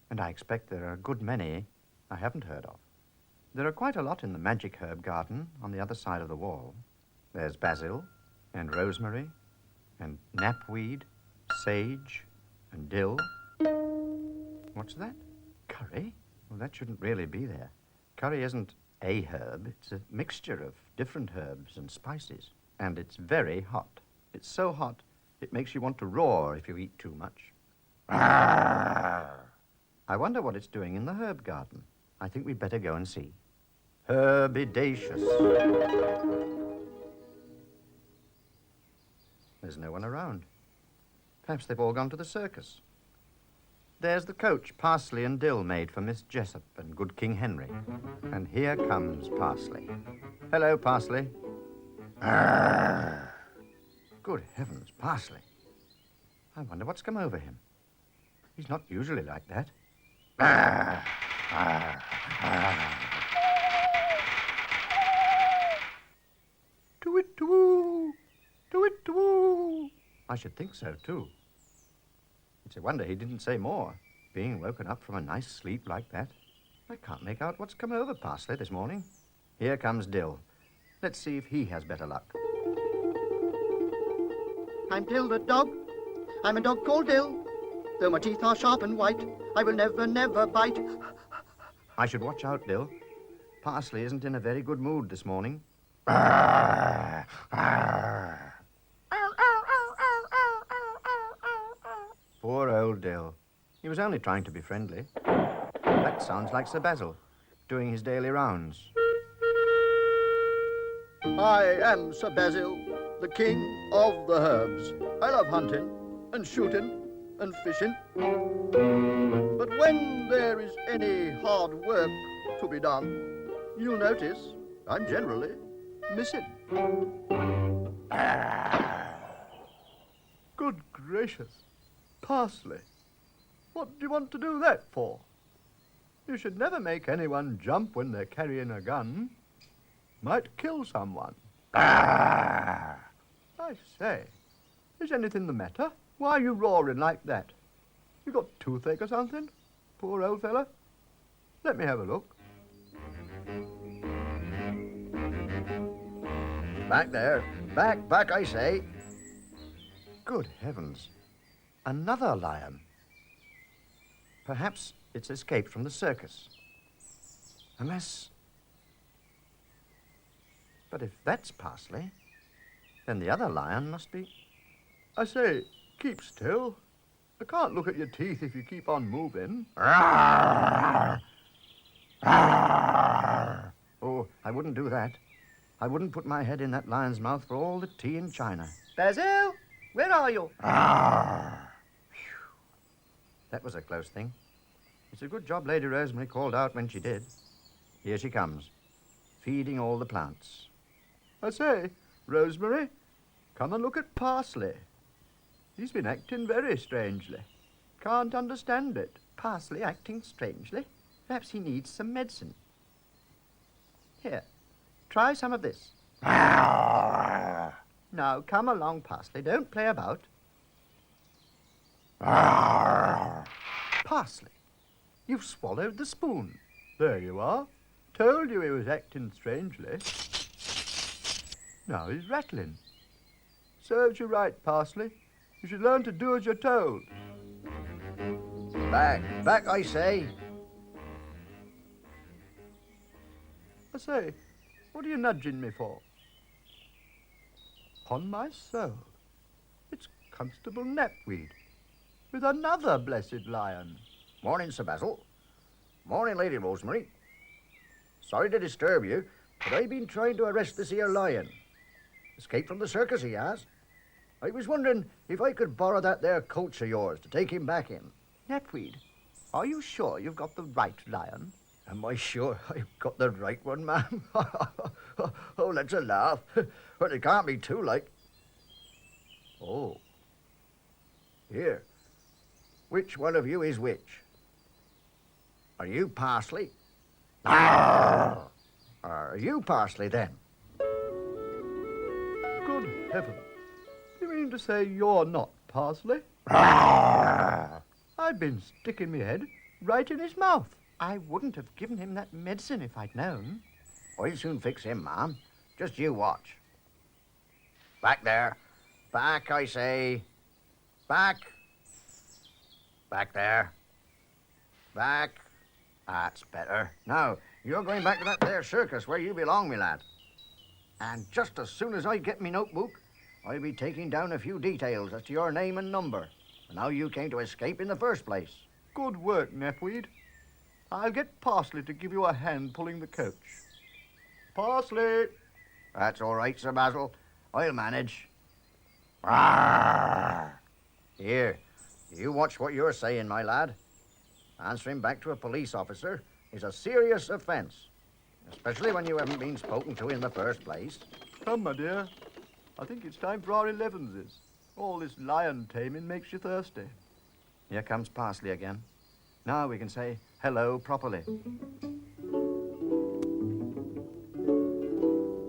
And I expect there are a good many I haven't heard of. There are quite a lot in the magic herb garden on the other side of the wall. There's basil and rosemary and knapweed, sage and dill. What's that? Curry? Well, that shouldn't really be there. Curry isn't a herb, it's a mixture of different herbs and spices. And it's very hot. It's so hot, it makes you want to roar if you eat too much. I wonder what it's doing in the herb garden. I think we'd better go and see. Herbidaceous. There's no one around. Perhaps they've all gone to the circus. There's the coach Parsley and Dill made for Miss Jessup and good King Henry. And here comes Parsley. Hello, Parsley. Good heavens, Parsley. I wonder what's come over him. He's not usually like that. To-it-to-woo! To-it-to-woo! I should think so, too. It's a wonder he didn't say more, being woken up from a nice sleep like that. I can't make out what's come over Parsley this morning. Here comes Dill. Let's see if he has better luck. I'm Dill the dog. I'm a dog called Dill. Though my teeth are sharp and white, I will never, never bite. I should watch out, Dill. Parsley isn't in a very good mood this morning. Poor old Dill. He was only trying to be friendly. That sounds like Sir Basil, doing his daily rounds. I am Sir Basil, the king of the herbs. I love hunting and shooting and fishing. But when there is any hard work to be done, you'll notice I'm generally missing. Good gracious, Parsley, what do you want to do that for? You should never make anyone jump when they're carrying a gun. Might kill someone. I say, is anything the matter? Why are you roaring like that? You got toothache or something? Poor old fella. Let me have a look. Back there. Back, I say. Good heavens. Another lion. Perhaps it's escaped from the circus. Unless... But if that's Parsley, then the other lion must be... I say, keep still. I can't look at your teeth if you keep on moving. Oh, I wouldn't do that. I wouldn't put my head in that lion's mouth for all the tea in China. Basil, where are you? That was a close thing. It's a good job Lady Rosemary called out when she did. Here she comes, feeding all the plants. I say, Rosemary, come and look at Parsley. He's been acting very strangely. Can't understand it. Parsley acting strangely. Perhaps he needs some medicine. Here, try some of this. Now, come along, Parsley. Don't play about. Parsley, you've swallowed the spoon. There you are. Told you he was acting strangely. Now he's rattling. Serves you right, Parsley. You should learn to do as you're told. Back, I say. I say, what are you nudging me for? Upon my soul, it's Constable Knapweed with another blessed lion. Morning, Sir Basil. Morning, Lady Rosemary. Sorry to disturb you, but I've been trying to arrest this here lion. Escaped from the circus, he has. I was wondering if I could borrow that there coach of yours to take him back in. Knapweed, are you sure you've got the right lion? Am I sure I've got the right one, ma'am? Oh, let's a laugh. But it can't be too like. Oh. Here. Which one of you is which? Are you Parsley? Are you Parsley, then? Good heavens. You mean to say you're not Parsley? I've been sticking my head right in his mouth. I wouldn't have given him that medicine if I'd known. I'll soon fix him, ma'am. Just you watch. Back there. Back, I say. Back. Back there. Back. That's better. Now, you're going back to that there circus where you belong, me lad. And just as soon as I get me notebook, I'll be taking down a few details as to your name and number, and how you came to escape in the first place. Good work, Knapweed. I'll get Parsley to give you a hand pulling the coach. Parsley! That's all right, Sir Basil. I'll manage. Here, you watch what you're saying, my lad. Answering back to a police officer is a serious offence, especially when you haven't been spoken to in the first place. Come, my dear. I think it's time for our 11s. All this lion taming makes you thirsty. Here comes Parsley again. Now we can say hello properly.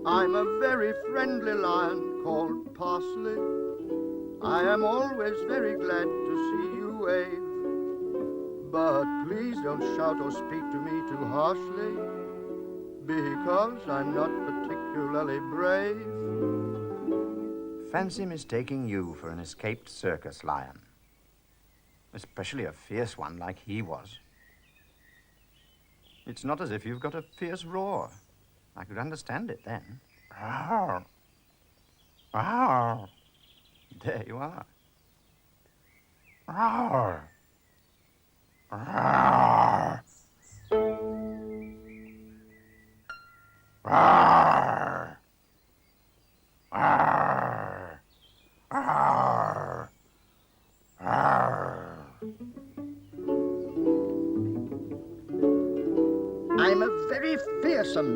I'm a very friendly lion called Parsley. I am always very glad to see you wave. But please don't shout or speak to me too harshly, because I'm not particularly brave. Fancy mistaking you for an escaped circus lion. Especially a fierce one like he was. It's not as if you've got a fierce roar. I could understand it then. Rawr. Rawr. There you are. Rawr. Rawr. Rawr.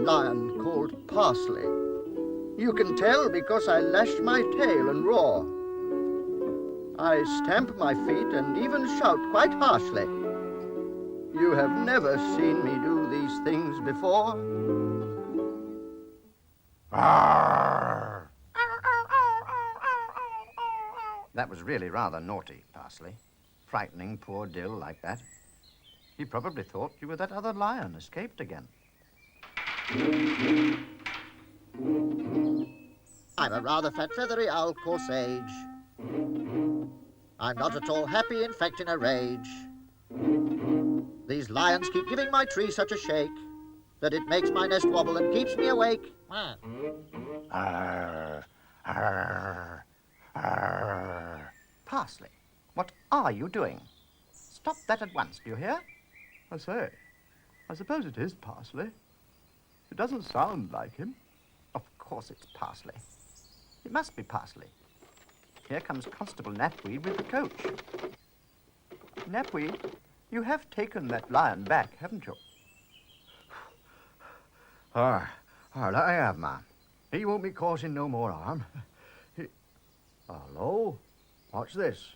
lion called Parsley. You can tell because I lash my tail and roar. I stamp my feet and even shout quite harshly. You have never seen me do these things before. Arr! That was really rather naughty, Parsley. Frightening poor Dill like that. He probably thought you were that other lion escaped again. I'm a rather fat, feathery owl called Sage. I'm not at all happy, in fact, in a rage. These lions keep giving my tree such a shake that it makes my nest wobble and keeps me awake. Arr! Arr! Arr! Parsley, what are you doing? Stop that at once, do you hear? I say, I suppose it is Parsley. It doesn't sound like him. Of course it's Parsley. It must be Parsley. Here comes Constable Knapweed with the coach. Knapweed, you have taken that lion back, haven't you? That I have, ma'am. He won't be causing no more harm. Hello? What's this?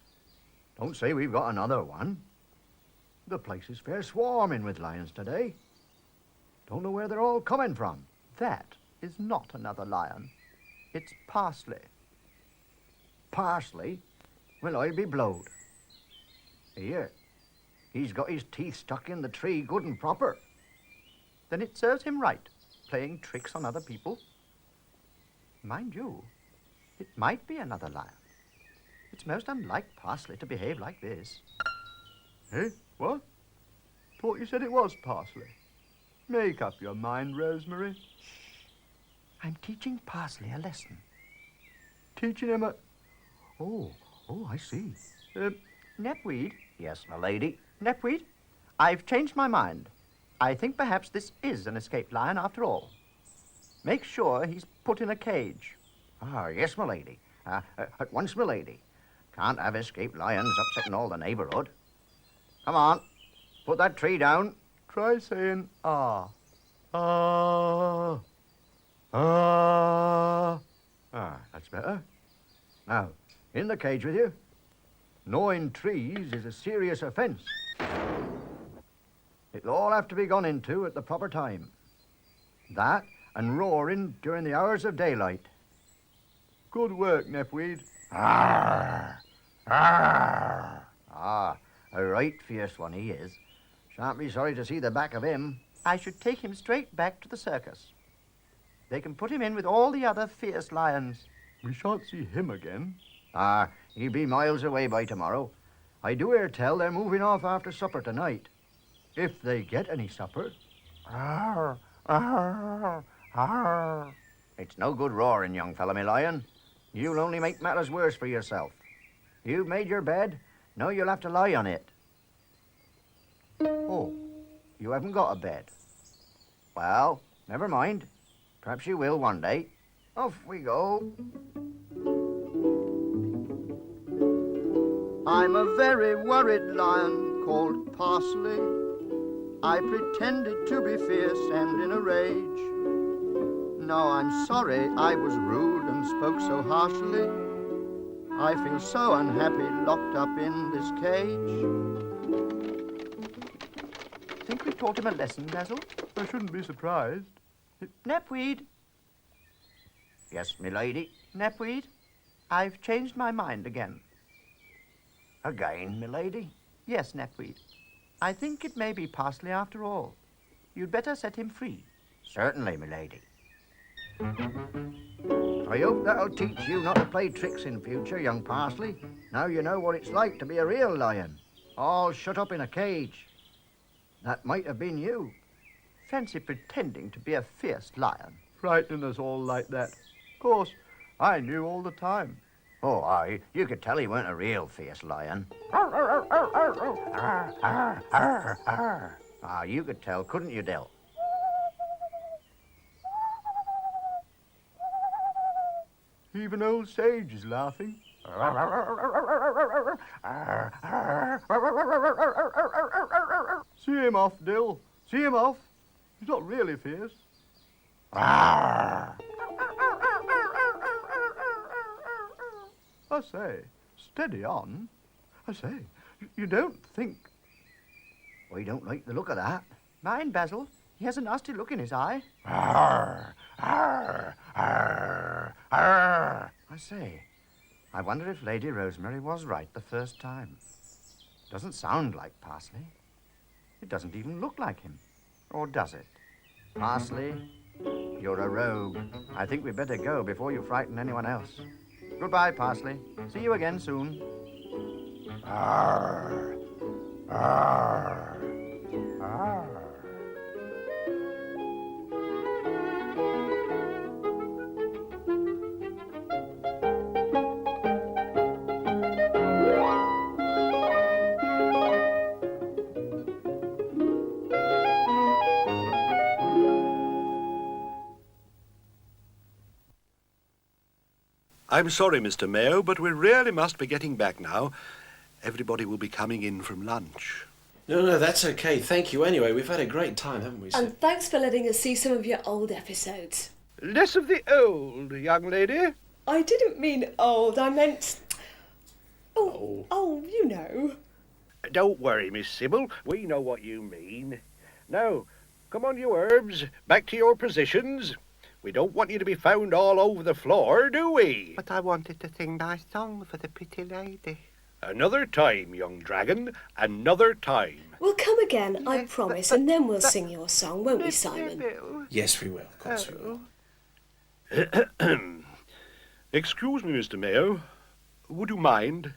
Don't say we've got another one. The place is fair swarming with lions today. Don't know where they're all coming from. That is not another lion. It's Parsley. Parsley? Well, I'll be blowed. Here, he's got his teeth stuck in the tree good and proper. Then it serves him right, playing tricks on other people. Mind you, it might be another lion. It's most unlike Parsley to behave like this. Eh? What? Thought you said it was Parsley. Make up your mind, Rosemary. I'm teaching Parsley a lesson. Teaching him a... Oh, I see. Knapweed? Yes, my lady. Knapweed, I've changed my mind. I think perhaps this is an escaped lion after all. Make sure he's put in a cage. Yes, my lady. At once, my lady. Can't have escaped lions upsetting all the neighborhood. Come on, put that tree down. Try saying ah. Ah. Ah. That's better. Now, in the cage with you. Gnawing trees is a serious offence. It'll all have to be gone into at the proper time. That and roaring during the hours of daylight. Good work, Knapweed. Arr! Arr! A right fierce one he is. Shan't be sorry to see the back of him. I should take him straight back to the circus. They can put him in with all the other fierce lions. We shan't see him again. He'll be miles away by tomorrow. I do hear tell they're moving off after supper tonight. If they get any supper. Arr! Arr! Arr! It's no good roaring, young fella, me lion. You'll only make matters worse for yourself. You've made your bed, now you'll have to lie on it. Oh, you haven't got a bed. Well, never mind. Perhaps you will one day. Off we go. I'm a very worried lion called Parsley. I pretended to be fierce and in a rage. Now I'm sorry I was rude and spoke so harshly. I feel so unhappy locked up in this cage. Think we taught him a lesson, Basil? I shouldn't be surprised. Knapweed. Yes, me lady. Knapweed, I've changed my mind again. Again, me lady? Yes, Knapweed. I think it may be Parsley after all. You'd better set him free. Certainly, me lady. I hope that'll teach you not to play tricks in future, young Parsley. Now you know what it's like to be a real lion, all shut up in a cage. That might have been you. Fancy pretending to be a fierce lion. Frightening us all like that. Of course, I knew all the time. Oh, aye, you could tell he weren't a real fierce lion. You could tell, couldn't you, Dill? Even old Sage is laughing. See him off, Dill. See him off. He's not really fierce. I say, steady on. I say, you don't think... I don't like the look of that. Mind, Basil? He has a nasty look in his eye. Arr, arr, arr, arr. I say, I wonder if Lady Rosemary was right the first time. Doesn't sound like Parsley. It doesn't even look like him. Or does it? Parsley, you're a rogue. I think we'd better go before you frighten anyone else. Goodbye, Parsley. See you again soon. Arr, arr, arr. I'm sorry, Mr. Mayo, but we really must be getting back now. Everybody will be coming in from lunch. No, that's okay. Thank you anyway. We've had a great time, haven't we, sir? And thanks for letting us see some of your old episodes. Less of the old, young lady. I didn't mean old, I meant... Oh, you know. Don't worry, Miss Sybil. We know what you mean. Now, come on, you herbs. Back to your positions. We don't want you to be found all over the floor, do we? But I wanted to sing my song for the pretty lady. Another time, young dragon. Another time. We'll come again, I promise, and then we'll sing your song, won't we, Simon? Yes, we will. Of course we will. Excuse me, Mr. Mayo. Would you mind?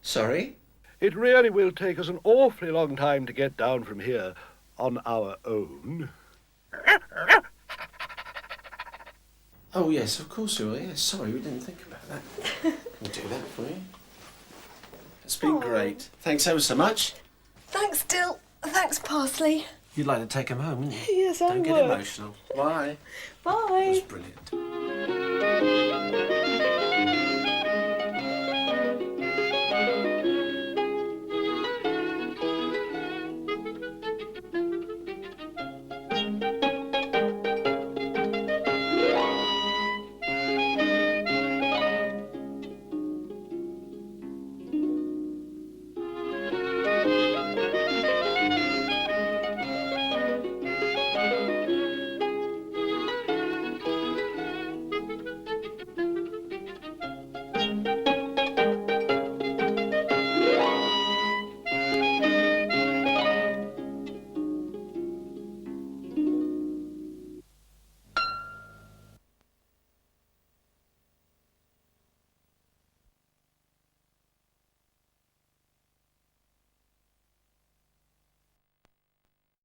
Sorry? It really will take us an awfully long time to get down from here on our own. Oh, yes, of course we will. Yes, sorry, we didn't think about that. We'll do that for you. It's been great. Thanks ever so much. Thanks, Dill. Thanks, Parsley. You'd like to take him home, wouldn't you? Yes, I Don't would. get emotional. Bye. Bye. That was brilliant.